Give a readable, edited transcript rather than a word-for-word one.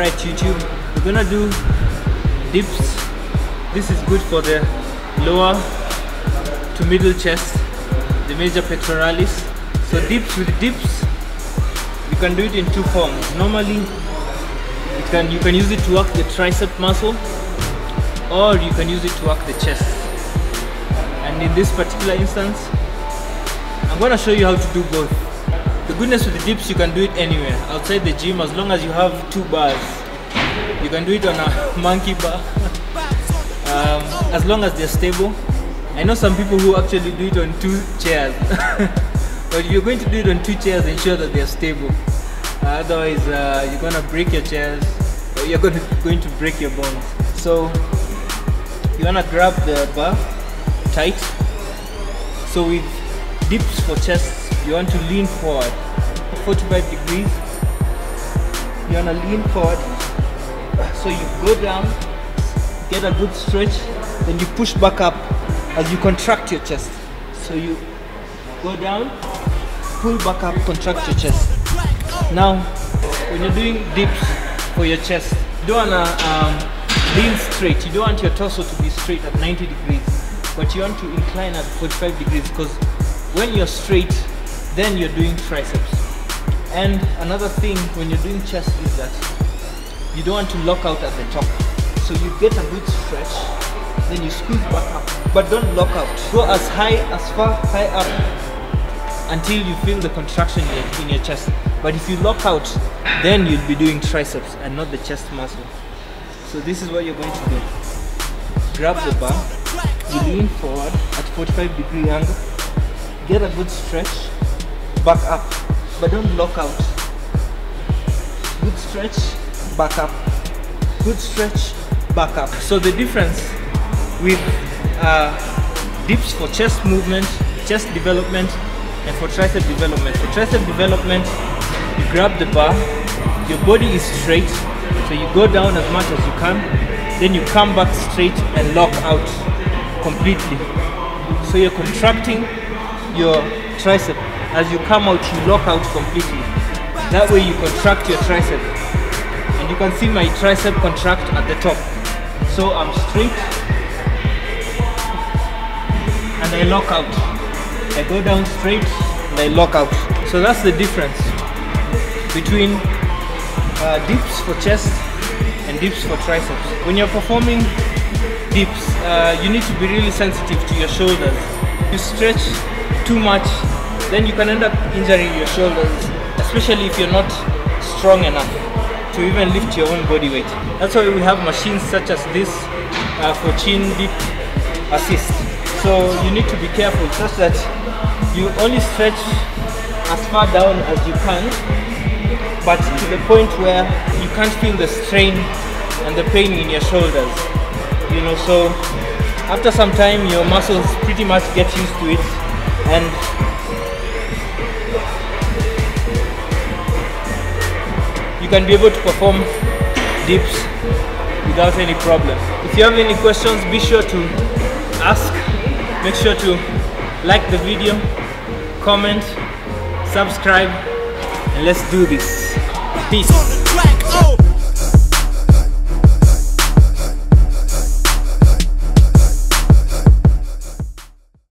Alright YouTube, we're gonna do dips. This is good for the lower to middle chest, the major pectoralis. So with dips, you can do it in two forms. Normally, you can use it to work the tricep muscle, or you can use it to work the chest. And in this particular instance, I'm gonna show you how to do both. The goodness with the dips, you can do it anywhere outside the gym, as long as you have 2 bars. You can do it on a monkey bar, as long as they're stable. I know some people who actually do it on 2 chairs, but if you're going to do it on 2 chairs, ensure that they're stable. Otherwise, you're gonna break your chairs, or you're going to break your bones. So you wanna grab the bar tight. So with dips for chest, you want to lean forward 45 degrees. You want to lean forward, so you go down, get a good stretch, then you push back up as you contract your chest. So you go down, pull back up, contract your chest. Now when you're doing dips for your chest, you don't want to lean straight. You don't want your torso to be straight at 90 degrees, but you want to incline at 45 degrees, because when you're straight, then you're doing triceps. And another thing when you're doing chest is that you don't want to lock out at the top. So you get a good stretch, then you squeeze back up, but don't lock out. Go as far up until you feel the contraction in your chest. But if you lock out, then you'll be doing triceps and not the chest muscle. So this is what you're going to do. Grab the bar, you lean forward at 45-degree angle, get a good stretch, back up, but don't lock out. Good stretch, back up. Good stretch, back up. So the difference with dips for chest movement, chest development, and for tricep development. For tricep development, you grab the bar, your body is straight, so you go down as much as you can, then you come back straight and lock out completely. So you're contracting your tricep. As you come out, you lock out completely. That way you contract your tricep. And you can see my tricep contract at the top. So I'm straight and I lock out. I go down straight and I lock out. So that's the difference between dips for chest and dips for triceps. When you're performing dips, you need to be really sensitive to your shoulders. You stretch too much, then you can end up injuring your shoulders, especially if you're not strong enough to even lift your own body weight. That's why we have machines such as this for chin dip assist. So you need to be careful such that you only stretch as far down as you can, but to the point where you can't feel the strain and the pain in your shoulders. You know, so after some time your muscles pretty much get used to it, and you can be able to perform dips without any problem. If you have any questions, be sure to ask. Make sure to like the video, comment, subscribe, and let's do this. Peace.